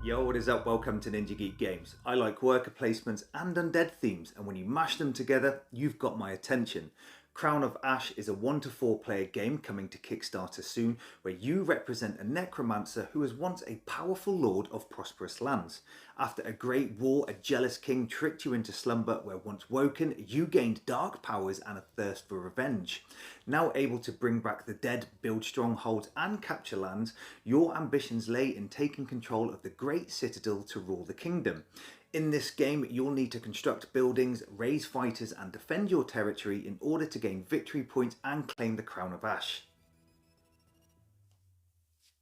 Yo, what is up? Welcome to Ninja Geek Games. I like worker placements and undead themes, and when you mash them together, you've got my attention. Crown of Ash is a 1 to 4 player game coming to Kickstarter soon, where you represent a necromancer who was once a powerful lord of prosperous lands. After a great war, a jealous king tricked you into slumber, where once woken, you gained dark powers and a thirst for revenge. Now able to bring back the dead, build strongholds and capture lands, your ambitions lay in taking control of the great Citadel to rule the kingdom. In this game, you'll need to construct buildings, raise fighters and defend your territory in order to gain victory points and claim the Crown of Ash.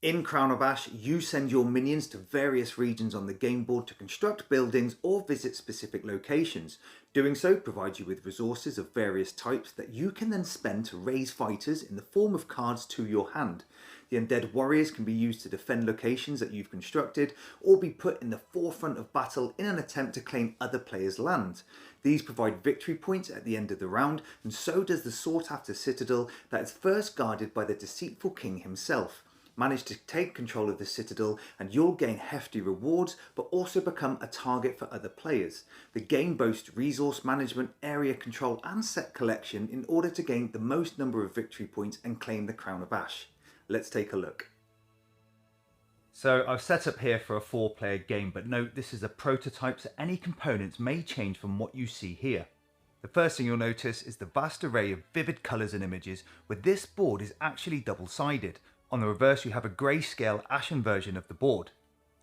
In Crown of Ash, you send your minions to various regions on the game board to construct buildings or visit specific locations. Doing so provides you with resources of various types that you can then spend to raise fighters in the form of cards to your hand. The undead warriors can be used to defend locations that you've constructed or be put in the forefront of battle in an attempt to claim other players' land. These provide victory points at the end of the round, and so does the sought after Citadel that is first guarded by the deceitful king himself. Manage to take control of the Citadel and you'll gain hefty rewards, but also become a target for other players. The game boasts resource management, area control and set collection in order to gain the most number of victory points and claim the Crown of Ash. Let's take a look. So I've set up here for a 4-player game, but note this is a prototype, so any components may change from what you see here. The first thing you'll notice is the vast array of vivid colours and images, where this board is actually double-sided. On the reverse you have a grayscale ashen version of the board.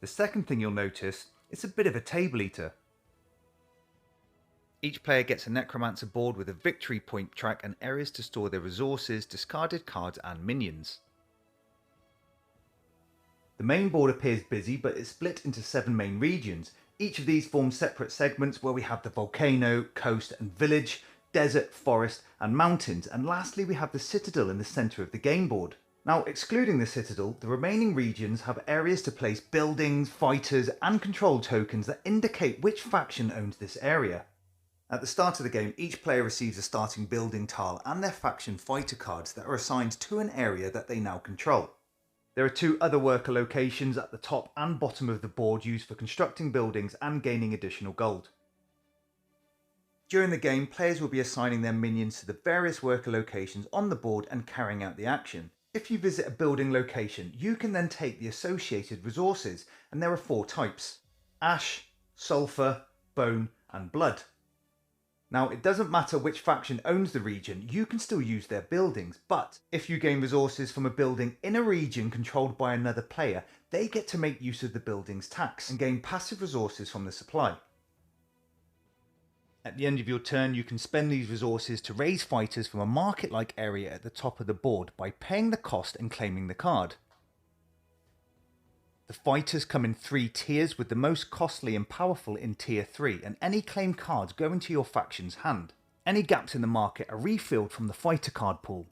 The second thing you'll notice, it's a bit of a table eater. Each player gets a necromancer board with a victory point track and areas to store their resources, discarded cards and minions. The main board appears busy, but it's split into 7 main regions. Each of these forms separate segments where we have the volcano, coast and village, desert, forest and mountains, and lastly we have the Citadel in the centre of the game board. Now, excluding the Citadel, the remaining regions have areas to place buildings, fighters and control tokens that indicate which faction owns this area. At the start of the game, each player receives a starting building tile and their faction fighter cards that are assigned to an area that they now control. There are 2 other worker locations at the top and bottom of the board used for constructing buildings and gaining additional gold. During the game, players will be assigning their minions to the various worker locations on the board and carrying out the action. If you visit a building location, you can then take the associated resources, and there are 4 types: ash, sulfur, bone and blood. Now, it doesn't matter which faction owns the region, you can still use their buildings, but if you gain resources from a building in a region controlled by another player, they get to make use of the building's tax and gain passive resources from the supply. At the end of your turn, you can spend these resources to raise fighters from a market-like area at the top of the board by paying the cost and claiming the card. The fighters come in 3 tiers, with the most costly and powerful in tier 3, and any claimed cards go into your faction's hand. Any gaps in the market are refilled from the fighter card pool.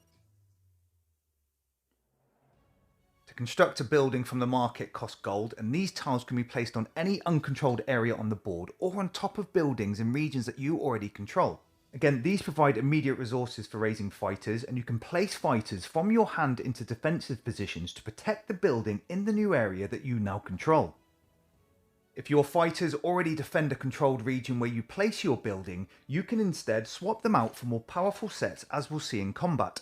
To construct a building from the market costs gold, and these tiles can be placed on any uncontrolled area on the board or on top of buildings in regions that you already control. Again, these provide immediate resources for raising fighters, and you can place fighters from your hand into defensive positions to protect the building in the new area that you now control. If your fighters already defend a controlled region where you place your building, you can instead swap them out for more powerful sets, as we'll see in combat.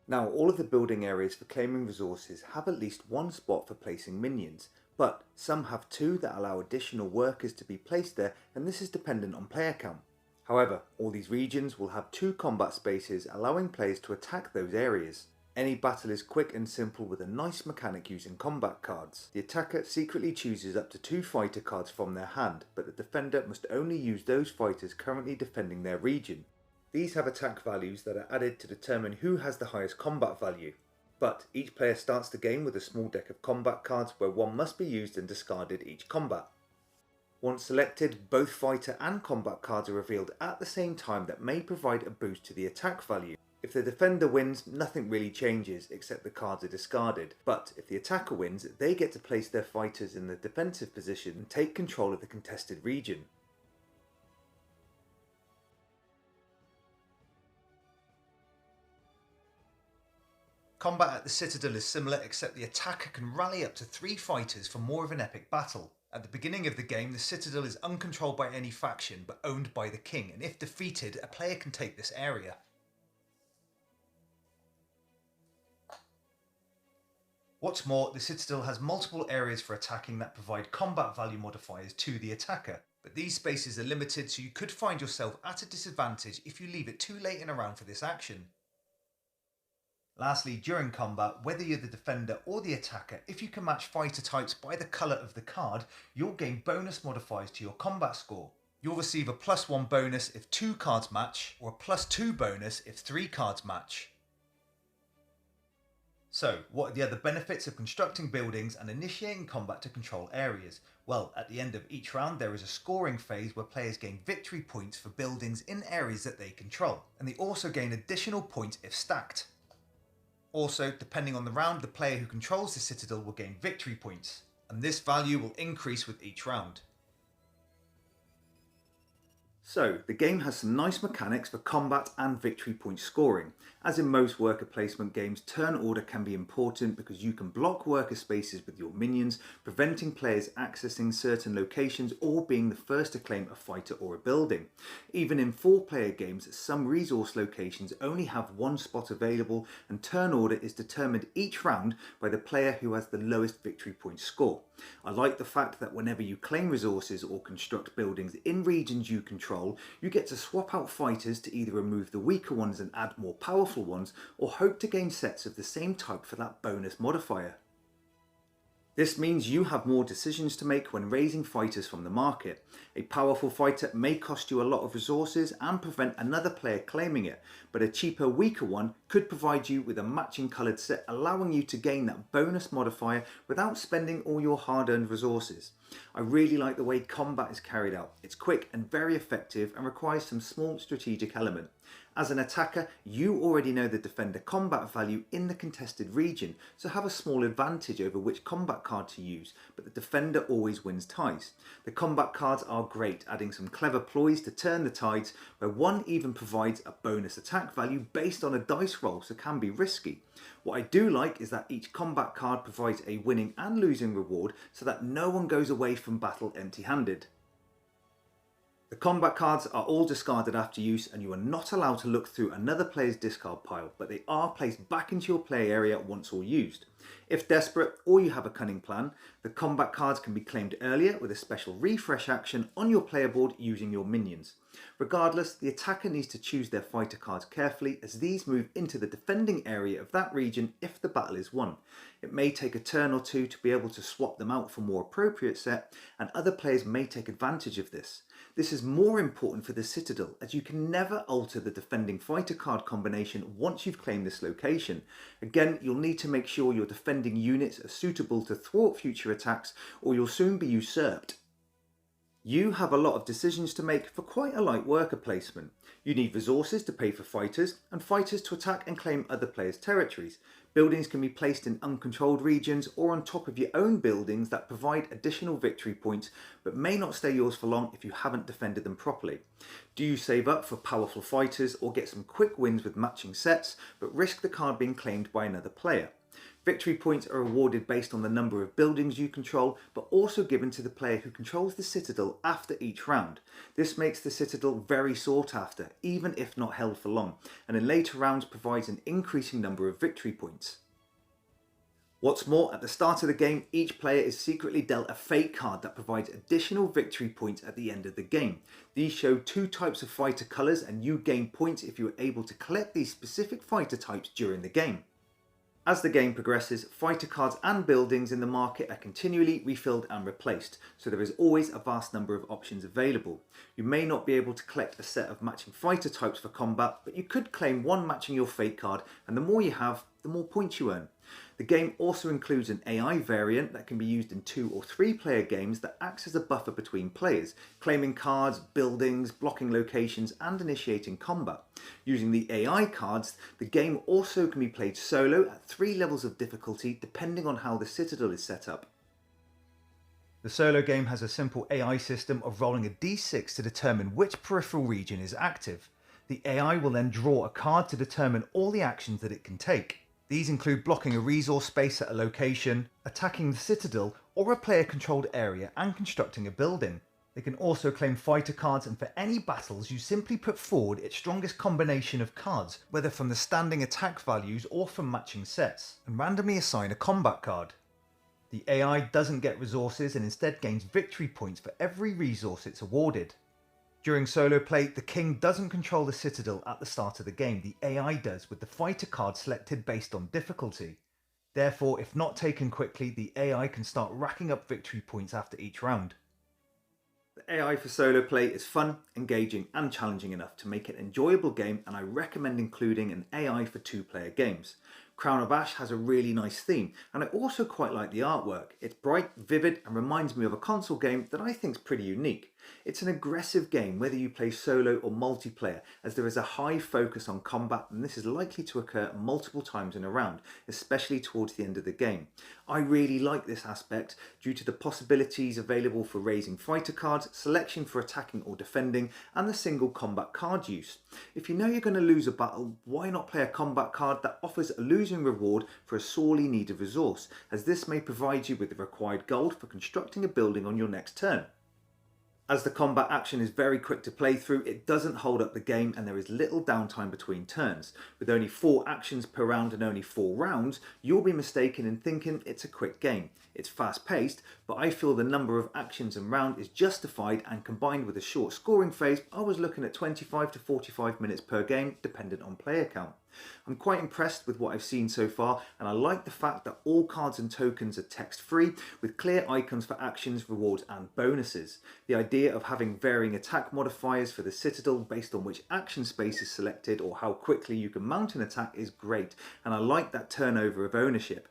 Now, all of the building areas for claiming resources have at least 1 spot for placing minions, but some have 2 that allow additional workers to be placed there, and this is dependent on player count. However, all these regions will have 2 combat spaces, allowing players to attack those areas. Any battle is quick and simple with a nice mechanic using combat cards. The attacker secretly chooses up to 2 fighter cards from their hand, but the defender must only use those fighters currently defending their region. These have attack values that are added to determine who has the highest combat value. But each player starts the game with a small deck of combat cards where 1 must be used and discarded each combat. Once selected, both fighter and combat cards are revealed at the same time that may provide a boost to the attack value. If the defender wins, nothing really changes except the cards are discarded, but if the attacker wins, they get to place their fighters in the defensive position and take control of the contested region. Combat at the Citadel is similar, except the attacker can rally up to 3 fighters for more of an epic battle. At the beginning of the game, the Citadel is uncontrolled by any faction, but owned by the king, and if defeated, a player can take this area. What's more, the Citadel has multiple areas for attacking that provide combat value modifiers to the attacker, but these spaces are limited, so you could find yourself at a disadvantage if you leave it too late in a round for this action. Lastly, during combat, whether you're the defender or the attacker, if you can match fighter types by the colour of the card, you'll gain bonus modifiers to your combat score. You'll receive a +1 bonus if 2 cards match, or a +2 bonus if 3 cards match. So, what are the other benefits of constructing buildings and initiating combat to control areas? Well, at the end of each round there is a scoring phase where players gain victory points for buildings in areas that they control, and they also gain additional points if stacked. Also, depending on the round, the player who controls the Citadel will gain victory points, and this value will increase with each round. So, the game has some nice mechanics for combat and victory point scoring. As in most worker placement games, turn order can be important because you can block worker spaces with your minions, preventing players accessing certain locations or being the first to claim a fighter or a building. Even in 4-player games, some resource locations only have 1 spot available, and turn order is determined each round by the player who has the lowest victory point score. I like the fact that whenever you claim resources or construct buildings in regions you control, you get to swap out fighters to either remove the weaker ones and add more powerful ones, or hope to gain sets of the same type for that bonus modifier. This means you have more decisions to make when raising fighters from the market. A powerful fighter may cost you a lot of resources and prevent another player claiming it, but a cheaper, weaker one could provide you with a matching coloured set, allowing you to gain that bonus modifier without spending all your hard-earned resources. I really like the way combat is carried out. It's quick and very effective and requires some small strategic element. As an attacker, you already know the defender combat value in the contested region, so have a small advantage over which combat card to use, but the defender always wins ties. The combat cards are great, adding some clever ploys to turn the tides, where one even provides a bonus attack value based on a dice roll, so can be risky. What I do like is that each combat card provides a winning and losing reward, so that no one goes away from battle empty-handed. The combat cards are all discarded after use, and you are not allowed to look through another player's discard pile, but they are placed back into your play area once all used. If desperate, or you have a cunning plan, the combat cards can be claimed earlier with a special refresh action on your player board using your minions. Regardless, the attacker needs to choose their fighter cards carefully, as these move into the defending area of that region if the battle is won. It may take a turn or two to be able to swap them out for more appropriate set, and other players may take advantage of this. This is more important for the Citadel, as you can never alter the defending fighter card combination once you've claimed this location. Again, you'll need to make sure your defending units are suitable to thwart future attacks, or you'll soon be usurped. You have a lot of decisions to make for quite a light worker placement. You need resources to pay for fighters, and fighters to attack and claim other players' territories. Buildings can be placed in uncontrolled regions or on top of your own buildings that provide additional victory points, but may not stay yours for long if you haven't defended them properly. Do you save up for powerful fighters or get some quick wins with matching sets, but risk the card being claimed by another player? Victory points are awarded based on the number of buildings you control, but also given to the player who controls the Citadel after each round. This makes the Citadel very sought after, even if not held for long, and in later rounds provides an increasing number of victory points. What's more, at the start of the game, each player is secretly dealt a fate card that provides additional victory points at the end of the game. These show 2 types of fighter colours, and you gain points if you are able to collect these specific fighter types during the game. As the game progresses, fighter cards and buildings in the market are continually refilled and replaced, so there is always a vast number of options available. You may not be able to collect a set of matching fighter types for combat, but you could claim one matching your fate card, and the more you have, the more points you earn. The game also includes an AI variant that can be used in 2 or 3 player games that acts as a buffer between players, claiming cards, buildings, blocking locations and initiating combat. Using the AI cards, the game also can be played solo at 3 levels of difficulty depending on how the Citadel is set up. The solo game has a simple AI system of rolling a d6 to determine which peripheral region is active. The AI will then draw a card to determine all the actions that it can take. These include blocking a resource space at a location, attacking the Citadel or a player-controlled area and constructing a building. They can also claim fighter cards, and for any battles you simply put forward its strongest combination of cards, whether from the standing attack values or from matching sets, and randomly assign a combat card. The AI doesn't get resources and instead gains victory points for every resource it's awarded. During solo play, the king doesn't control the Citadel at the start of the game, the AI does, with the fighter card selected based on difficulty. Therefore, if not taken quickly, the AI can start racking up victory points after each round. The AI for solo play is fun, engaging and challenging enough to make it an enjoyable game, and I recommend including an AI for 2-player games. Crown of Ash has a really nice theme, and I also quite like the artwork. It's bright, vivid and reminds me of a console game that I think is pretty unique. It's an aggressive game whether you play solo or multiplayer, as there is a high focus on combat, and this is likely to occur multiple times in a round, especially towards the end of the game. I really like this aspect due to the possibilities available for raising fighter cards, selection for attacking or defending, and the single combat card use. If you know you're going to lose a battle, why not play a combat card that offers a losing reward for a sorely needed resource, as this may provide you with the required gold for constructing a building on your next turn. As the combat action is very quick to play through, it doesn't hold up the game and there is little downtime between turns. With only 4 actions per round and only 4 rounds, you'll be mistaken in thinking it's a quick game. It's fast paced, but I feel the number of actions and round is justified, and combined with a short scoring phase, I was looking at 25 to 45 minutes per game dependent on player count. I'm quite impressed with what I've seen so far, and I like the fact that all cards and tokens are text free with clear icons for actions, rewards and bonuses. The idea of having varying attack modifiers for the Citadel based on which action space is selected or how quickly you can mount an attack is great, and I like that turnover of ownership.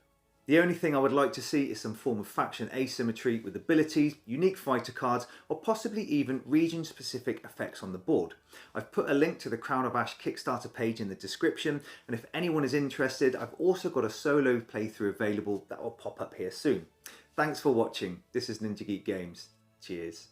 The only thing I would like to see is some form of faction asymmetry with abilities, unique fighter cards, or possibly even region-specific effects on the board. I've put a link to the Crown of Ash Kickstarter page in the description, and if anyone is interested, I've also got a solo playthrough available that will pop up here soon. Thanks for watching. This is Ninja Geek Games. Cheers.